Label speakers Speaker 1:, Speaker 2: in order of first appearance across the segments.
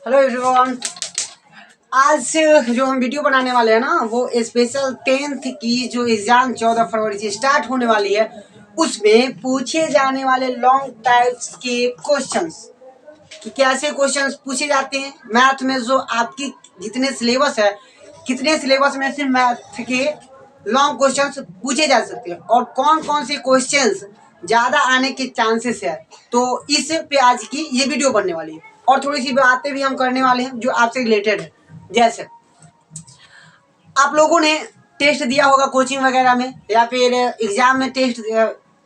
Speaker 1: Hello everyone. आज जो हम वीडियो बनाने वाले हैं ना वो स्पेशल 10th की जो एग्ज़ाम 14 फरवरी से स्टार्ट होने वाली है उसमें पूछे जाने वाले लॉन्ग टाइप्स के क्वेश्चंस कि कैसे क्वेश्चंस पूछे जाते हैं मैथ में। जो आपकी जितने सिलेबस है कितने सिलेबस में से मैथ के लॉन्ग क्वेश्चंस पूछे जा सकते हैं और कौन कौन से क्वेश्चंस ज़्यादा आने के चांसेस है, तो इस पे आज की ये वीडियो बनने वाली है। और थोड़ी सी बातें भी हम करने वाले हैं जो आपसे रिलेटेड है। जैसे आप लोगों ने टेस्ट दिया होगा कोचिंग वगैरह में या फिर एग्जाम में टेस्ट,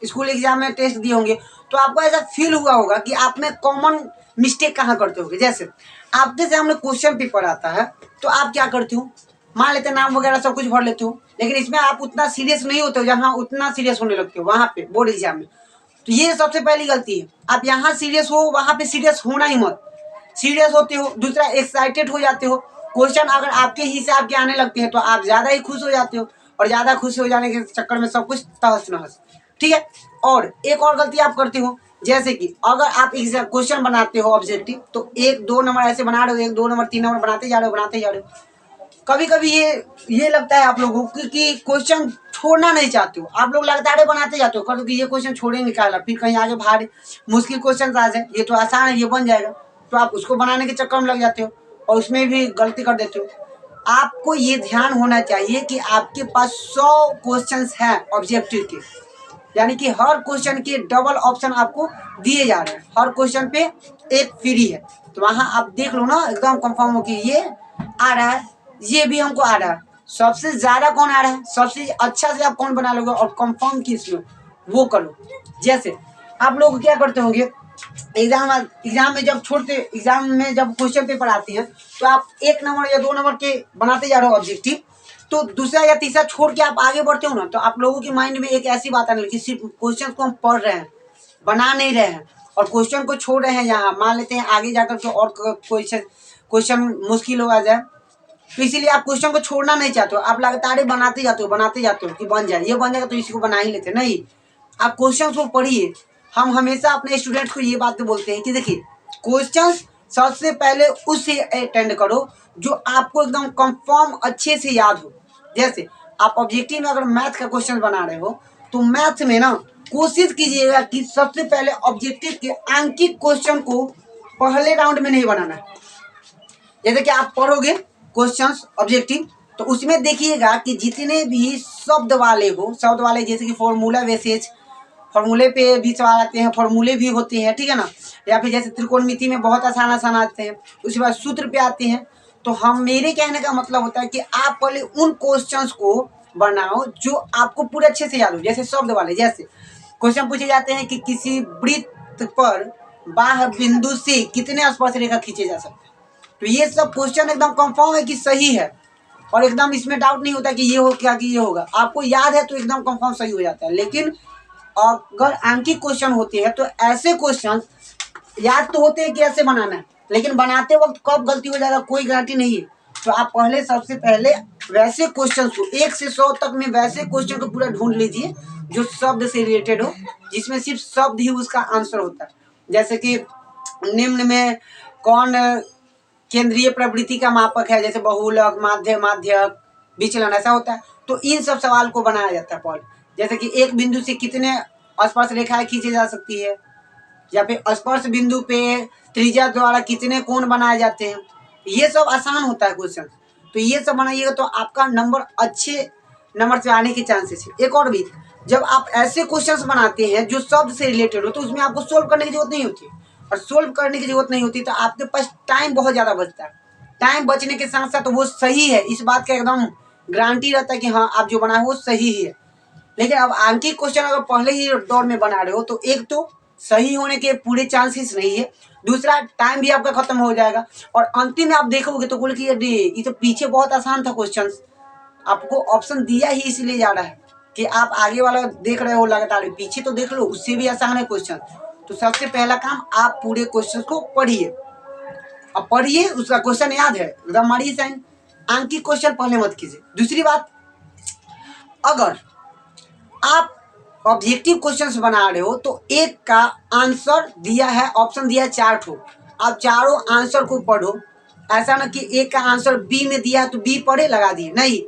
Speaker 1: स्कूल एग्जाम में टेस्ट दिए होंगे, तो आपको ऐसा फील हुआ होगा कि आप में कॉमन मिस्टेक कहाँ करते होगे। जैसे आपके सामने क्वेश्चन पेपर आता है तो आप क्या करते हो, मान लेते नाम वगैरह सब कुछ भर लेते हो, लेकिन इसमें आप उतना सीरियस नहीं होते हो जहाँ उतना सीरियस होने लगते हो वहाँ पे बोर्ड एग्जाम में। तो ये सबसे पहली गलती है, आप यहाँ सीरियस हो वहाँ पे सीरियस होना ही मत। सीरियस होते हो, दूसरा एक्साइटेड हो जाते हो, क्वेश्चन अगर आपके हिसाब के आने लगते हैं तो आप ज़्यादा ही खुश हो जाते हो और ज़्यादा खुश हो जाने के चक्कर में सब कुछ तहस नहस। ठीक है। और एक और गलती आप करते हो, जैसे कि अगर आप क्वेश्चन बनाते हो ऑब्जेक्टिव तो 1-2 नंबर ऐसे बना रहे हो, 1-2 नंबर 3 नंबर बनाते जा रहे हो। कभी कभी ये लगता है आप लोगों को कि क्वेश्चन छोड़ना नहीं चाहते हो, आप लोग लगातार बनाते जाते हो, कल कि ये क्वेश्चन छोड़ेंगे क्या, फिर कहीं आगे भारी मुश्किल क्वेश्चन आ जाए, ये तो आसान है ये बन जाएगा, तो आप उसको बनाने के चक्कर में लग जाते हो और उसमें भी गलती कर देते हो। आपको ये ध्यान होना चाहिए कि आपके पास 100 क्वेश्चन हैं ऑब्जेक्टिव के, यानी कि हर क्वेश्चन के डबल ऑप्शन आपको दिए जा रहे हैं, हर क्वेश्चन पे एक फ्री है। तो वहाँ आप देख लो ना एकदम कंफर्म हो कि ये आ रहा है, ये भी हमको आ रहा है, सबसे ज़्यादा कौन आ रहा है, सबसे अच्छा से आप कौन बना लोगे और कंफर्म किस लो वो करो। जैसे आप लोग क्या करते होंगे, एग्जाम में जब छोड़ते, एग्जाम में जब क्वेश्चन पेपर आते हैं तो आप 1 नंबर या 2 नंबर के बनाते जा रहे हो ऑब्जेक्टिव, तो दूसरा या तीसरा छोड़ के आप आगे बढ़ते हो ना, तो आप लोगों की माइंड में एक ऐसी बात आने लगी सिर्फ क्वेश्चन को हम पढ़ रहे हैं बना नहीं रहे हैं और क्वेश्चन को छोड़ रहे हैं। यहाँ मान लेते हैं आगे जाकर के और क्वेश्चन मुश्किल हो आ जाए, तो इसीलिए आप क्वेश्चन को छोड़ना नहीं चाहते हो, आप लगातार बनाते जाते हो कि बन जाए, ये बन जाएगा तो इसी को बना ही लेते नहीं। आप क्वेश्चन को पढ़िए। हम हमेशा अपने स्टूडेंट्स को ये बात बोलते हैं कि देखिए क्वेश्चन सबसे पहले उससे अटेंड करो जो आपको एकदम कंफर्म अच्छे से याद हो। जैसे आप ऑब्जेक्टिव में अगर मैथ का क्वेश्चन बना रहे हो तो मैथ में ना कोशिश कीजिएगा कि सबसे पहले ऑब्जेक्टिव के आंकिक क्वेश्चन को पहले राउंड में नहीं बनाना है। जैसे कि आप पढ़ोगे क्वेश्चंस ऑब्जेक्टिव तो उसमें देखिएगा कि जितने भी शब्द वाले हो, शब्द वाले जैसे कि फॉर्मूला बेसिस, फॉर्मूले पे भी सवाल आते हैं, फॉर्मूले भी होते हैं, ठीक है ना, या फिर जैसे त्रिकोणमिति में बहुत आसान आसान आते हैं, उसके बाद सूत्र पे आते हैं। तो हम मेरे कहने का मतलब होता है कि आप पहले उन क्वेश्चंस को बनाओ जो आपको पूरे अच्छे से याद हो। जैसे शब्द वाले, जैसे क्वेश्चन पूछे जाते हैं कि किसी वृत्त पर बाह्य बिंदु से कितने स्पर्श रेखा खींचे जा सकते हैं, तो ये सब क्वेश्चन एकदम कंफर्म है कि सही है और एकदम इसमें डाउट नहीं होता कि ये हो क्या कि ये होगा, आपको याद है तो एकदम कंफर्म सही हो जाता है। लेकिन अगर आंकिक क्वेश्चन होते हैं तो ऐसे क्वेश्चन याद तो होते हैं कि ऐसे बनाना है, लेकिन बनाते वक्त कब गलती हो जाएगा कोई गारंटी नहीं है। तो आप पहले सबसे पहले वैसे क्वेश्चन को 1 से 100 तक में वैसे क्वेश्चन को पूरा ढूंढ लीजिए जो शब्द से रिलेटेड हो, जिसमें सिर्फ शब्द ही उसका आंसर होता है। जैसे कि निम्न में कौन केंद्रीय प्रवृत्ति का मापक है, जैसे बहुलक, माध्यक, विचलन, ऐसा होता है। तो इन सब सवाल को बनाया जाता है पॉल, जैसे कि एक बिंदु से कितने स्पर्श रेखाएं खींची जा सकती है, या फिर स्पर्श बिंदु पे त्रिज्या द्वारा कितने कोण बनाए जाते हैं। ये सब आसान होता है क्वेश्चन, तो ये सब बनाइएगा तो आपका नंबर अच्छे नंबर से आने के चांसेस है। एक और भी, जब आप ऐसे क्वेश्चंस बनाते हैं जो शब्द से रिलेटेड हो तो उसमें आपको सोल्व करने की जरूरत नहीं होती, और सोल्व करने की जरूरत नहीं होती तो आपके पास टाइम बहुत ज़्यादा बचता है। टाइम बचने के साथ साथ वो सही है, इस बात का एकदम गारंटी रहता है कि हाँ आप जो बनाए वो सही ही है। लेकिन अब आंकिक क्वेश्चन अगर पहले ही दौर में बना रहे हो तो एक तो सही होने के पूरे चांसेस नहीं है, दूसरा टाइम भी आपका खत्म हो जाएगा और अंतिम में आप देखोगे तो बोले कि ये तो पीछे बहुत आसान था क्वेश्चन, आपको ऑप्शन दिया ही इसलिए जा रहा है कि आप आगे वाला देख रहे हो लगातार, पीछे तो देख लो उससे भी आसान है क्वेश्चन। तो सबसे पहला काम आप पूरे क्वेश्चन को पढ़िए, अब पढ़िए उसका क्वेश्चन याद है एकदम मारिए साइन, आंकिक क्वेश्चन पहले मत कीजिए। दूसरी बात, अगर आप ऑब्जेक्टिव क्वेश्चंस बना रहे हो तो एक का आंसर दिया है, ऑप्शन दिया है 4 ठो, आप चारों आंसर को पढ़ो ऐसा ना कि एक का आंसर बी में दिया तो बी पढ़े लगा दिए, नहीं,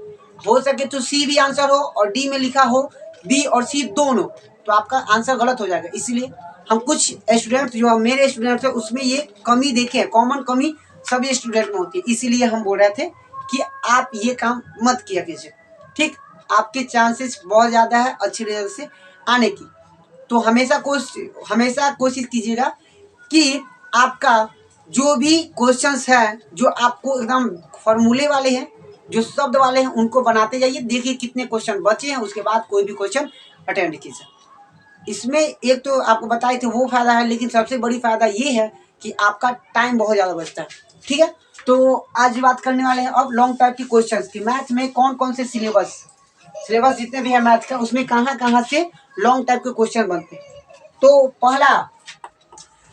Speaker 1: हो सके तो सी भी आंसर हो और डी में लिखा हो बी और सी दोनों, तो आपका आंसर गलत हो जाएगा। इसलिए हम कुछ स्टूडेंट जो मेरे स्टूडेंट थे उसमें ये कमी देखे हैं, कॉमन कमी सभी स्टूडेंट में होती है, इसीलिए हम बोल रहे थे कि आप ये काम मत किया कीजिए, ठीक। आपके चांसेस बहुत ज़्यादा है अच्छे रिजल्ट से आने की। तो हमेशा कोशिश कीजिएगा कि आपका जो भी क्वेश्चंस है जो आपको एकदम फॉर्मूले वाले हैं, जो शब्द वाले हैं, उनको बनाते जाइए, देखिए कितने क्वेश्चन बचे हैं, उसके बाद कोई भी क्वेश्चन अटेंड कीजिए। इसमें एक तो आपको बताए थे वो फायदा है, लेकिन सबसे बड़ी फायदा ये है कि आपका टाइम बहुत ज़्यादा बचता है, ठीक है। तो आज बात करने वाले हैं अब लॉन्ग टाइप की क्वेश्चंस की। मैथ में कौन कौन से सिलेबस जितने भी है मैथ का, उसमें कहाँ कहाँ से लॉन्ग टाइप के क्वेश्चन बनते हैं। तो पहला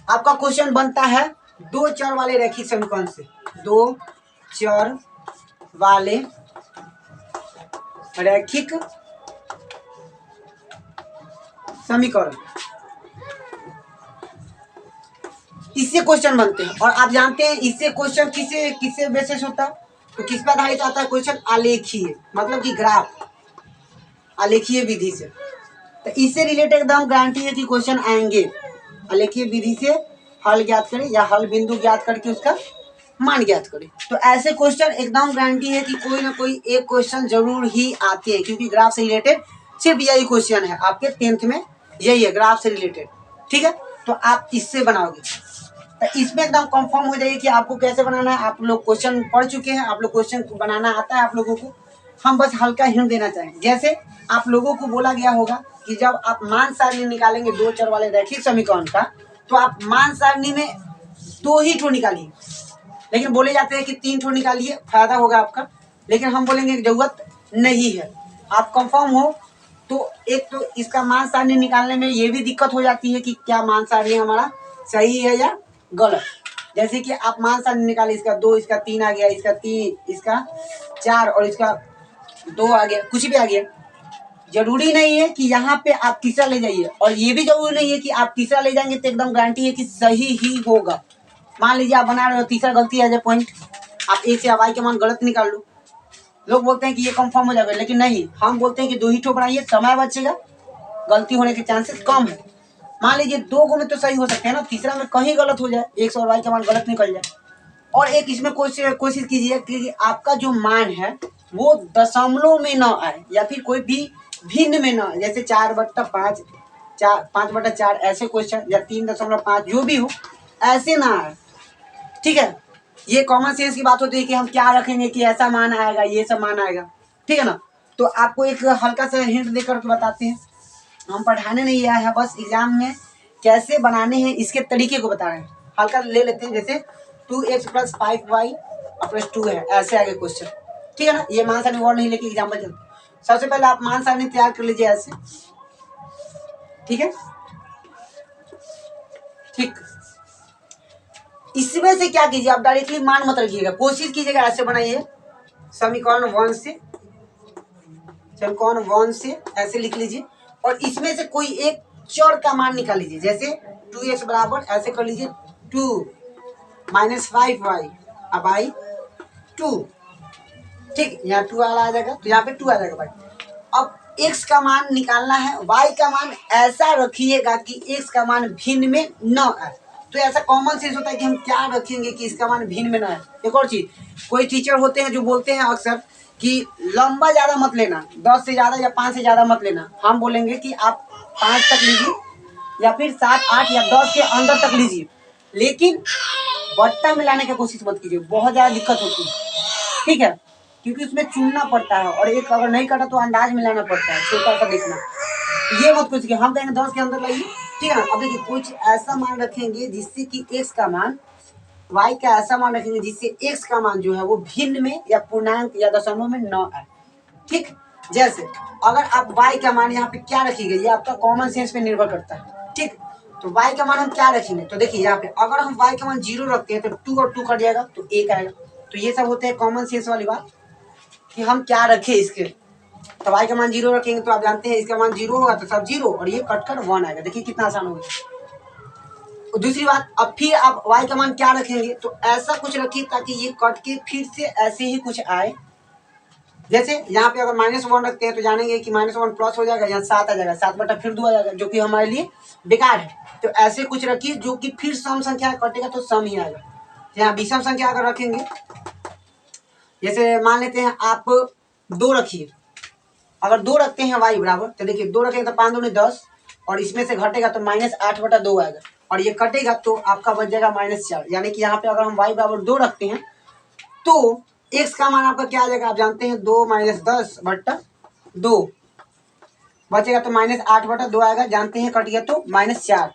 Speaker 1: आपका क्वेश्चन बनता है दो चर वाले रैखिक समीकरण से, दो चर वाले रैखिक समीकरण, इससे क्वेश्चन बनते हैं। और आप जानते हैं इससे क्वेश्चन किससे बेसिस होता है, तो किस पर आधारित आता है क्वेश्चन, आलेखीय, मतलब कि ग्राफ, आलेखीय विधि से। तो इससे रिलेटेड एकदम गारंटी है कि क्वेश्चन आएंगे। आलेखीय विधि से हल ज्ञात करें या हल बिंदु ज्ञात करके उसका मान ज्ञात करें। तो ऐसे क्वेश्चन एकदम गारंटी है कि कोई ना कोई एक क्वेश्चन जरूर ही आते हैं, क्योंकि ग्राफ से रिलेटेड सिर्फ यही क्वेश्चन है आपके 10th में, यही है ग्राफ से रिलेटेड, ठीक है। तो आप इससे बनाओगे, तो इसमें एकदम कंफर्म हो जाइए कि आपको कैसे बनाना है। आप लोग क्वेश्चन पढ़ चुके हैं, आप लोग क्वेश्चन को बनाना आता है आप लोगों को। हम बस हल्का हिंट देना चाहेंगे। जैसे आप लोगों को बोला गया होगा कि जब आप मान सारणी निकालेंगे दो चर वाले रैखिक समीकरण का, तो आप मान सारणी में दो ही ठो निकालिए, लेकिन बोले जाते हैं कि तीन ठो निकालिए, फायदा होगा आपका। लेकिन हम बोलेंगे कि जरूरत नहीं है। आप कंफर्म हो तो एक तो इसका मान सारणी निकालने में ये भी दिक्कत हो जाती है कि क्या मान सारणी हमारा सही है या गलत। जैसे कि आप मान सारणी निकाले, इसका दो, इसका तीन आ गया, इसका तीन, इसका चार और इसका दो आ गया, कुछ भी आ गया। जरूरी नहीं है कि यहाँ पे आप तीसरा ले जाइए, और ये भी जरूरी नहीं है कि आप तीसरा ले जाएंगे तो एकदम गारंटी है कि सही ही होगा। मान लीजिए आप बना रहे हो, तीसरा गलती आ जाए पॉइंट, आप ए से वाई के मान गलत निकाल लो, लोग बोलते हैं कि ये कंफर्म हो जाएगा, लेकिन नहीं, हम बोलते हैं कि दो ही ठो बनाइए, समय बचेगा, गलती होने के चांसेस कम है। मान लीजिए दो गो में तो सही हो सकते हैं ना, तीसरा में कहीं गलत हो जाए, एक्स और वाई का मान गलत निकल जाए। और एक इसमें कोशिश कीजिए कि आपका जो मान है वो दशमलव में ना आए, या फिर कोई भी भिन्न में ना आए, जैसे 4/5, 5/4 ऐसे क्वेश्चन, या 3.5 जो भी हो, ऐसे ना आए, ठीक है। ये कॉमन सेंस की बात होती है कि हम क्या रखेंगे कि ऐसा मान आएगा, ये सब मान आएगा, ठीक है ना। तो आपको एक हल्का सा हिंट देकर के बताते हैं, हम पढ़ाने नहीं आए हैं, बस एग्जाम में कैसे बनाने हैं इसके तरीके को बता रहे हैं। हल्का ले लेते हैं, जैसे 2x + 5y + 2 है, ऐसे आगे क्वेश्चन, ठीक है ना। ये मान सारणी और नहीं लेके एग्जाम्पल चलते। सबसे पहले आप मान सारणी तैयार कर लीजिए ऐसे, ठीक है, ठीक। इसमें से क्या कीजिए, आप डायरेक्टली मान मत रखिएगा, कोशिश कीजिएगा ऐसे बनाइए, समीकरण 1 से ऐसे लिख लीजिए, और इसमें से कोई एक चर का मान निकाल लीजिए। जैसे 2x बराबर ऐसे कर लीजिए 2 - 5y / 2, ठीक, यहाँ 2 आ जाएगा, तो यहाँ पे 2 आ जाएगा भाई। अब x का मान निकालना है, y का मान ऐसा रखिएगा कि x का मान भिन्न में न आए। तो ऐसा कॉमन सेंस होता है कि हम क्या रखेंगे कि इसका मान भिन्न में न आए। एक और चीज, कोई टीचर होते हैं जो बोलते हैं अक्सर कि लंबा ज़्यादा मत लेना, 10 से ज़्यादा या 5 से ज़्यादा मत लेना। हम बोलेंगे कि आप 5 तक लीजिए, या फिर 7, 8 या 10 के अंदर तक लीजिए, लेकिन बट्टा मिलाने की कोशिश मत कीजिए, बहुत ज़्यादा दिक्कत होती है, ठीक है, क्योंकि उसमें चुनना पड़ता है, और एक अगर नहीं कटा तो अंदाज मिलाना पड़ता है, छोटा सा देखना। ये मत कुछ हम कहेंगे 10 के अंदर लाइए, ठीक है ना। अब देखिए कुछ ऐसा मान रखेंगे जिससे कि x का मान, y का ऐसा मान रखेंगे जिससे x का मान जो है वो भिन्न में या पूर्णांक या दशमलव में न आए, ठीक। जैसे अगर आप y का मान यहाँ पे क्या रखिएगा, ये आपका कॉमन सेंस पे निर्भर करता है, ठीक। तो y का मान हम क्या रखेंगे, तो देखिए यहाँ पे अगर हम y का मान 0 रखते हैं तो 2 और 2 कट जाएगा तो 1 आएगा। तो ये सब होते हैं कॉमन सेंस वाली बात कि हम क्या रखें इसके। तो y का मान 0 रखेंगे तो आप जानते हैं इसका मान 0 होगा तो सब 0, और ये कट कर 1 आएगा। देखिए कितना आसान हो गया। दूसरी बात, अब फिर आप y का मान क्या रखेंगे, तो ऐसा कुछ रखिए ताकि ये कट के फिर से ऐसे ही कुछ आए। जैसे यहाँ पे अगर -1 रखते हैं तो जानेंगे कि -1 प्लस हो जाएगा, यहाँ 7 आ जाएगा, 7/2 आ जाएगा, जो कि हमारे लिए बेकार है। तो ऐसे कुछ रखिए जो कि फिर सम संख्या कटेगा तो सम ही आएगा। यहाँ विषम संख्या अगर रखेंगे, जैसे मान लेते हैं आप 2 रखिए, अगर 2 रखते हैं y बराबर, तो देखिए 2 रखेंगे तो 5 दूनी 10, और इसमें से घटेगा तो -8/2 आएगा, और ये कटेगा तो आपका बच जाएगा -4। यानी कि यहाँ पे अगर हम y बराबर 2 रखते हैं तो x का मान आपका क्या आ जाएगा, आप जानते हैं 2 - 10/2 बचेगा तो -8/2 आएगा, जानते हैं कट गया तो -4।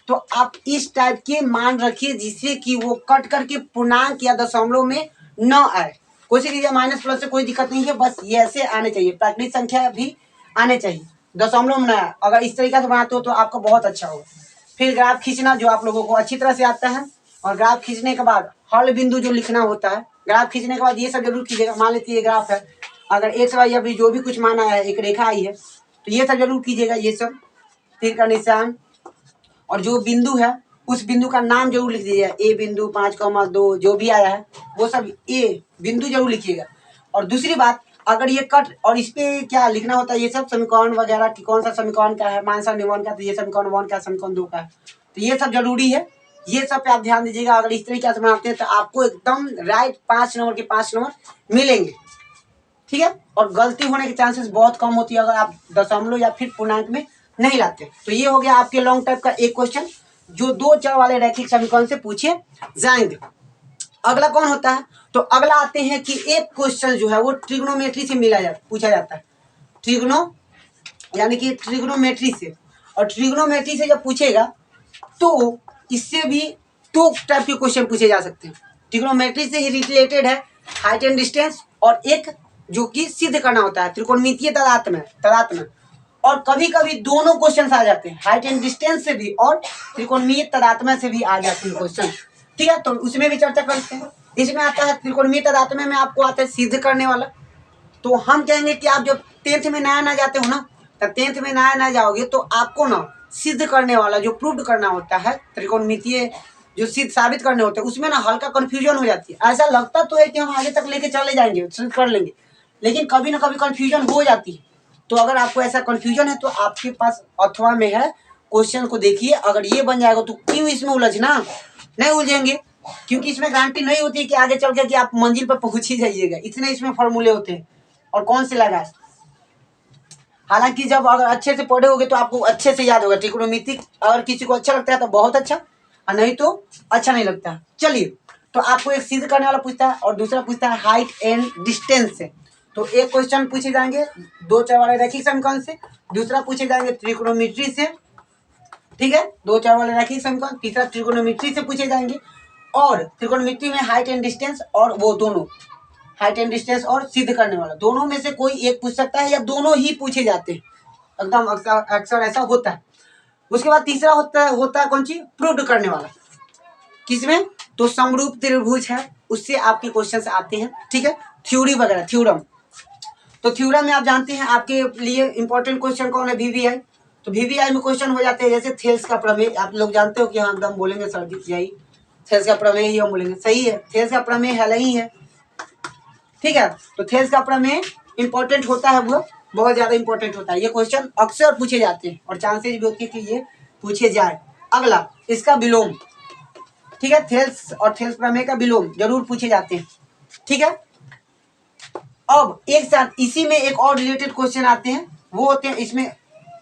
Speaker 1: तो आप इस टाइप के मान रखिए जिससे कि वो कट करके पूर्णांक या दशमलव में न आए। कोशिश कीजिए माइनस प्लस से कोई दिक्कत नहीं है, बस ये ऐसे आने चाहिए, प्राकृतिक संख्या भी आने चाहिए, दशमलव में न आए। अगर इस तरीके से बनाते हो तो आपका बहुत अच्छा होगा। फिर ग्राफ खींचना जो आप लोगों को अच्छी तरह से आता है, और ग्राफ खींचने के बाद हल बिंदु जो लिखना होता है, ग्राफ खींचने के बाद ये सब जरूर कीजिएगा। मान लीजिए ये ग्राफ है, अगर एक्स वाई अभी जो भी कुछ माना है, एक रेखा आई है, तो ये सब जरूर कीजिएगा, ये सब तीर का निशान, और जो बिंदु है उस बिंदु का नाम जरूर लिख दीजिएगा, ए बिंदु 5,2 जो भी आया है वो सब ए बिंदु जरूर लिखिएगा। और दूसरी बात, अगर ये कट और इस पे क्या लिखना होता है, ये सब समीकरण वगैरह कि कौन सा समीकरण का है, मानसा निवन का, तो ये समीकरण 1 का, समीकरण 2 का है, तो ये सब जरूरी है, ये सब पे आप ध्यान दीजिएगा। अगर इस तरीके से बनाते हैं तो आपको एकदम राइट 5 नंबर के 5 नंबर मिलेंगे, ठीक है। और गलती होने के चांसेस बहुत कम होती है अगर आप दशमलव या फिर पूर्णांक में नहीं लाते। तो ये हो गया आपके लॉन्ग टाइप का एक क्वेश्चन जो 2 चर वाले रैखिक समीकरण से पूछे जाएंगे। अगला कौन होता है, तो अगला आते हैं कि एक क्वेश्चन जो है वो ट्रिग्नोमेट्री से पूछा जाता है, यानी कि ट्रिग्नोमेट्री से। और ट्रिग्नोमेट्री से जब पूछेगा तो इससे भी 2 टाइप के क्वेश्चन पूछे जा सकते हैं। ट्रिग्नोमेट्री से ही रिलेटेड है हाइट एंड डिस्टेंस, और एक जो कि सिद्ध करना होता है त्रिकोणमितीय तदात्म्य। और कभी कभी दोनों क्वेश्चन आ जाते हैं, हाइट एंड डिस्टेंस से भी और त्रिकोणमितीय तदात्म्य से भी आ जाते हैं क्वेश्चन, ठीक है। तो उसमें भी चर्चा करते हैं। इसमें आता है त्रिकोणमितीय तदात्म्य में आपको आता है सिद्ध करने वाला। तो हम कहेंगे कि आप जब 10th में नया जाते हो ना, तब 10th में नया जाओगे तो आपको ना सिद्ध करने वाला जो प्रूव करना होता है, त्रिकोणमितीय जो सिद्ध साबित करने होते हैं, उसमें ना हल्का कंफ्यूजन हो जाती है। ऐसा लगता तो है कि हम आगे तक लेके चले जाएंगे, सिद्ध कर लेंगे, लेकिन कभी ना कभी कंफ्यूजन हो जाती है। तो अगर आपको ऐसा कंफ्यूजन है तो आपके पास अथवा में है, क्वेश्चन को देखिए, अगर ये बन जाएगा तो क्यों इसमें उलझना, नहीं उलझेंगे, क्योंकि इसमें गारंटी नहीं होती है कि आगे चल के कि आप मंजिल पर पहुंच ही जाइएगा। इतने इसमें फॉर्मूले होते हैं और कौन से लगाए। हालांकि जब अगर अच्छे से पढ़े होगे तो आपको अच्छे से याद होगा त्रिकोणमिति। अगर किसी को अच्छा लगता है तो बहुत अच्छा, और नहीं तो अच्छा नहीं लगता। चलिए, तो आपको एक सिद्ध करने वाला पूछता है और दूसरा पूछता है हाइट एंड डिस्टेंस से। तो एक क्वेश्चन पूछे जाएंगे 2 चर वाले रैखिक समीकरण से, दूसरा पूछे जाएंगे त्रिकोणमिति से, ठीक है, 2 चर वाले रैखिक समीकरण, तीसरा त्रिकोणमिति से पूछे जाएंगे। और त्रिकोणमिति में हाइट एंड डिस्टेंस, और वो दोनों हाइट एंड डिस्टेंस और सिद्ध करने वाला, दोनों में से कोई एक पूछ सकता है या दोनों ही पूछे जाते हैं, एकदम अक्सर ऐसा होता है। उसके बाद तीसरा होता है कौन सी, प्रूव करने वाला। किसमें, तो समरूप त्रिभुज है उससे आपके क्वेश्चन आते हैं, ठीक है, थ्योरी वगैरह, थ्योरम। तो थ्योरम में आप जानते हैं आपके लिए इंपॉर्टेंट क्वेश्चन कौन है, वीवीआई। तो वीवीआई में क्वेश्चन हो जाते हैं जैसे थेल्स का प्रमेय, आप लोग जानते हो कि हाँ एकदम बोलेंगे सर जी यही थेल्स का प्रमेय ही हम बोलेंगे, सही है, थेल्स का प्रमेय है ही है, ठीक है। तो थेल्स का प्रमेय इंपॉर्टेंट होता है, वो बहुत ज्यादा इंपॉर्टेंट होता है। ये क्वेश्चन अक्सर पूछे जाते हैं और चांसेस भी होती है कि ये पूछे जाए। अगला इसका विलोम, ठीक है, थेल्स और थेल्स प्रमेय का विलोम जरूर पूछे जाते हैं, ठीक है। अब एक साथ इसी में एक और रिलेटेड क्वेश्चन आते हैं, वो होते हैं इसमें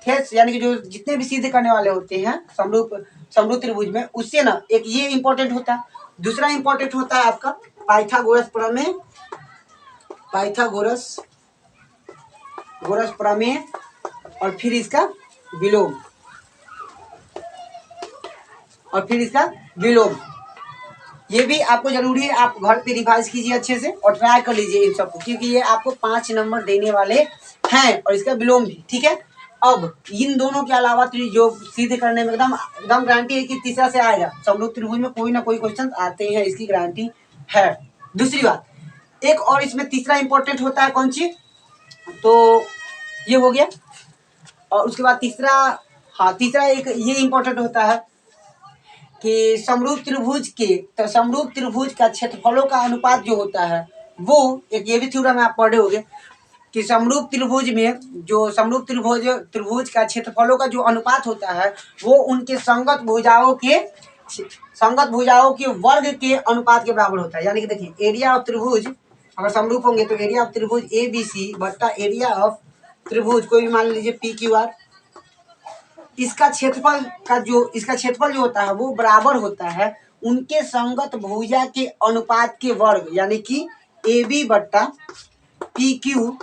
Speaker 1: थेल्स यानी कि जो जितने भी सिद्ध करने वाले होते हैं समरूप त्रिभुज में, उससे ना एक ये इंपॉर्टेंट होता है। दूसरा इंपॉर्टेंट होता है आपका पाइथागोरस प्रमेय, पाइथागोरस प्रमेय, और फिर इसका विलोम, ये भी आपको जरूरी है। आप घर पे रिवाइज कीजिए अच्छे से और ट्राई कर लीजिए इन सबको, क्योंकि ये आपको 5 नंबर देने वाले हैं, और इसका विलोम भी, ठीक है। अब इन दोनों के अलावा जो सिद्ध करने में एकदम गारंटी है कि तीसरा से आएगा, समरूप त्रिभुज में कोई ना कोई क्वेश्चन आते हैं, इसकी गारंटी है। दूसरी बात, एक और इसमें तीसरा इंपॉर्टेंट होता है कौन सी, तो ये हो गया। और उसके बाद तीसरा एक ये इंपॉर्टेंट होता है कि समरूप त्रिभुज का क्षेत्रफलों का अनुपात जो होता है वो एक ये भी थ्योरम आप पढ़े होंगे कि समरूप त्रिभुज का क्षेत्रफलों का जो अनुपात होता है वो उनके संगत भुजाओं के वर्ग के अनुपात के बराबर होता है। यानी कि देखिए एरिया ऑफ त्रिभुज अगर समरूप होंगे तो एरिया ऑफ त्रिभुज ABC बट्टा एरिया ऑफ त्रिभुज कोई भी मान लीजिए PQR, इसका क्षेत्रफल जो होता है वो बराबर होता है उनके संगत भुजा के अनुपात के वर्ग यानी कि AB बट्टा PQ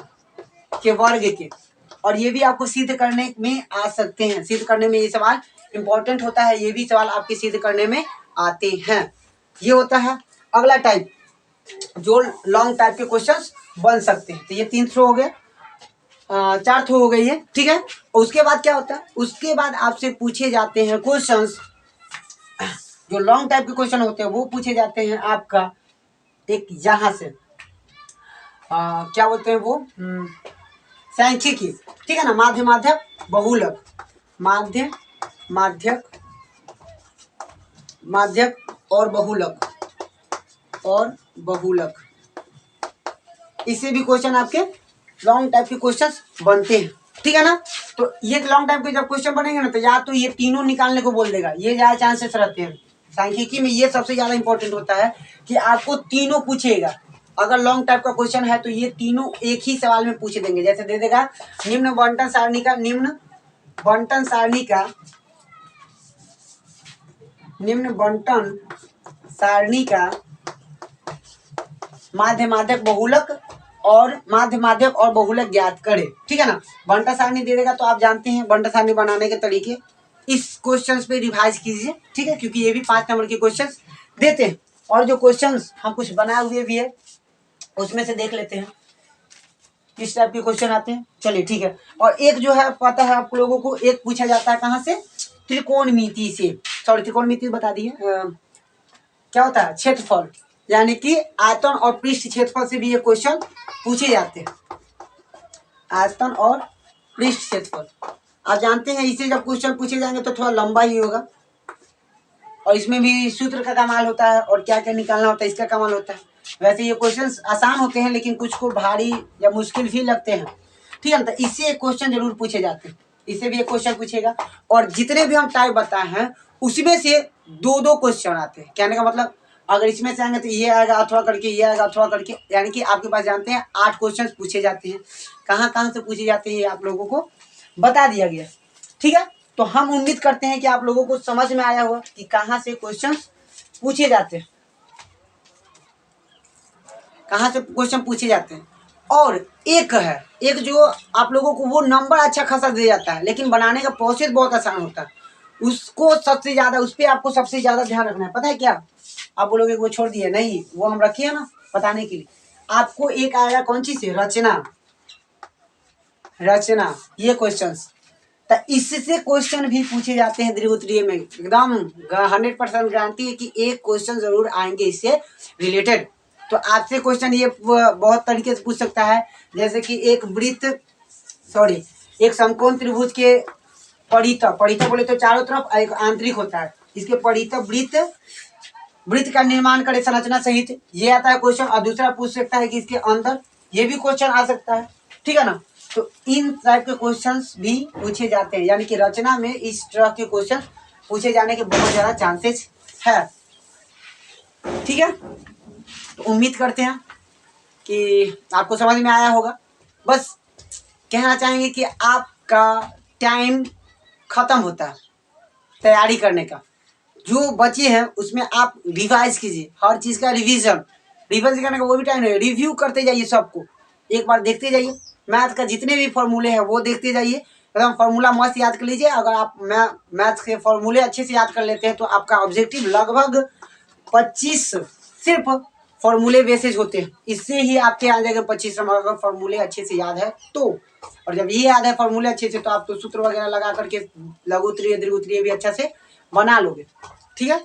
Speaker 1: के वर्ग के। और ये भी आपको सिद्ध करने में आ सकते हैं, सिद्ध करने में ये सवाल इंपॉर्टेंट होता है, ये भी सवाल आपके सिद्ध करने में आते हैं। ये होता है अगला टाइप जो लॉन्ग टाइप के क्वेश्चंस बन सकते हैं। तो ये 3 थ्रो हो गए, 4 थ्रो हो गई है, ठीक है। और उसके बाद क्या होता है, उसके बाद आपसे पूछे जाते हैं क्वेश्चंस, जो लॉन्ग टाइप के क्वेश्चन होते हैं वो पूछे जाते हैं आपका एक यहाँ से क्या बोलते हैं वो सांख्यिकी, ठीक है ना, माध्य माध्यक बहुलक, माध्य माध्यक और बहुलक इससे भी क्वेश्चन आपके लॉन्ग टाइप के क्वेश्चंस बनते हैं, ठीक है ना। तो ये लॉन्ग टाइप के जब क्वेश्चन बनेंगे ना तो या तो ये तीनों निकालने को बोल देगा, ये ज्यादा चांसेस रहते हैं सांख्यिकी में। ये सबसे ज्यादा इंपॉर्टेंट होता है कि आपको तीनों पूछेगा। अगर लॉन्ग टाइप का क्वेश्चन है तो ये तीनों एक ही सवाल में पूछ देंगे। जैसे दे देगा निम्न बंटन सारणी का माध्य माध्यक और बहुलक ज्ञात करे, ठीक है ना। बंटन सारणी दे देगा तो आप जानते हैं बंटन सारणी बनाने के तरीके, इस क्वेश्चंस पे रिवाइज कीजिए, ठीक है, क्योंकि ये भी 5 नंबर के क्वेश्चंस देते हैं। और जो क्वेश्चंस हम कुछ बनाए हुए भी है उसमें से देख लेते हैं किस टाइप के क्वेश्चन आते हैं। चलिए ठीक है। और एक जो है पता है आप लोगों को, एक पूछा जाता है कहाँ से, त्रिकोणमिति से, त्रिकोणमिति बता दिए क्या होता है, क्षेत्रफल, यानी कि आयतन और पृष्ठ क्षेत्रफल से भी ये क्वेश्चन पूछे जाते हैं। आयतन और पृष्ठ क्षेत्रफल आप जानते हैं, इसे जब क्वेश्चन पूछे जाएंगे तो थोड़ा लंबा ही होगा और इसमें भी सूत्र का कमाल होता है और क्या क्या निकालना होता है इसका कमाल होता है। वैसे ये क्वेश्चंस आसान होते हैं लेकिन कुछ को भारी या मुश्किल भी लगते हैं, ठीक है ना। तो इससे एक क्वेश्चन जरूर पूछे जाते हैं, इससे भी एक क्वेश्चन पूछेगा। और जितने भी हम टाइप बताए हैं उसमें से 2-2 क्वेश्चन आते हैं। कहने का मतलब अगर इसमें से आएंगे तो ये आएगा अथवा करके, ये आएगा अथवा करके, यानी कि आपके पास जानते हैं 8 क्वेश्चन पूछे जाते हैं। कहाँ कहाँ से पूछे जाते हैं ये आप लोगों को बता दिया गया, ठीक है। तो हम उम्मीद करते हैं कि आप लोगों को समझ में आया होगा कि कहाँ से क्वेश्चन पूछे जाते हैं, कहाँ से क्वेश्चन पूछे जाते हैं। और एक जो आप लोगों को वो नंबर अच्छा खासा दे जाता है लेकिन बनाने का प्रोसेस बहुत आसान होता है, उसको सबसे ज्यादा, उस पर आपको सबसे ज्यादा ध्यान रखना है। पता है क्या, आप बोलोगे वो छोड़ दिए, नहीं, वो हम रखे हैं ना बताने के लिए। आपको एक आएगा कौन सी से, रचना ये क्वेश्चंस, तो इससे क्वेश्चन भी पूछे जाते हैं द्वितीय में। एकदम 100% गारंटी है कि एक क्वेश्चन जरूर आएंगे इससे रिलेटेड। तो आपसे क्वेश्चन ये बहुत तरीके से पूछ सकता है, जैसे कि एक समकोण त्रिभुज के परितः बोले तो चारों तरफ एक आंतरिक होता है, इसके परितः वृत्त का निर्माण करे संरचना सहित, ये आता है क्वेश्चन। और दूसरा पूछ सकता है कि इसके अंदर, ये भी क्वेश्चन आ सकता है, ठीक है ना। तो इन टाइप के क्वेश्चंस भी पूछे जाते हैं, यानी कि रचना में इस तरह के क्वेश्चन पूछे जाने के बहुत ज्यादा चांसेस है, ठीक है। तो उम्मीद करते हैं कि आपको समझ में आया होगा। बस कहना चाहेंगे कि आपका टाइम खत्म होता है तैयारी करने का, जो बचे हैं उसमें आप रिवाइज कीजिए, हर चीज़ का रिवीजन करने का वो भी टाइम है। रिव्यू करते जाइए, सबको एक बार देखते जाइए, मैथ का जितने भी फॉर्मूले हैं वो देखते जाइए, एकदम फॉर्मूला मस्त याद कर लीजिए। अगर आप मैथ के फॉर्मूले अच्छे से याद कर लेते हैं तो आपका ऑब्जेक्टिव लगभग 25 सिर्फ फॉर्मूले बेसिस होते हैं, इससे ही आपके आ जाएगा 25 नंबर अगर फॉर्मूले अच्छे से याद है तो। और जब ये याद है फॉर्मूले अच्छे से तो आप तो सूत्र वगैरह लगा करके लघु उत्तरीय दीर्घ उत्तरीय भी अच्छा से बना लोगे, ठीक है।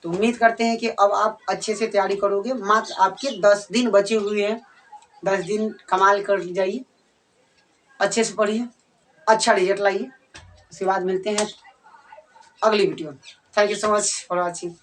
Speaker 1: तो उम्मीद करते हैं कि अब आप अच्छे से तैयारी करोगे। मात्र आपके 10 दिन बचे हुए हैं, 10 दिन कमाल कर जाइए, अच्छे से पढ़िए, अच्छा रिजल्ट लाइए। उसके बाद मिलते हैं अगली वीडियो में। Thank you so much for watching.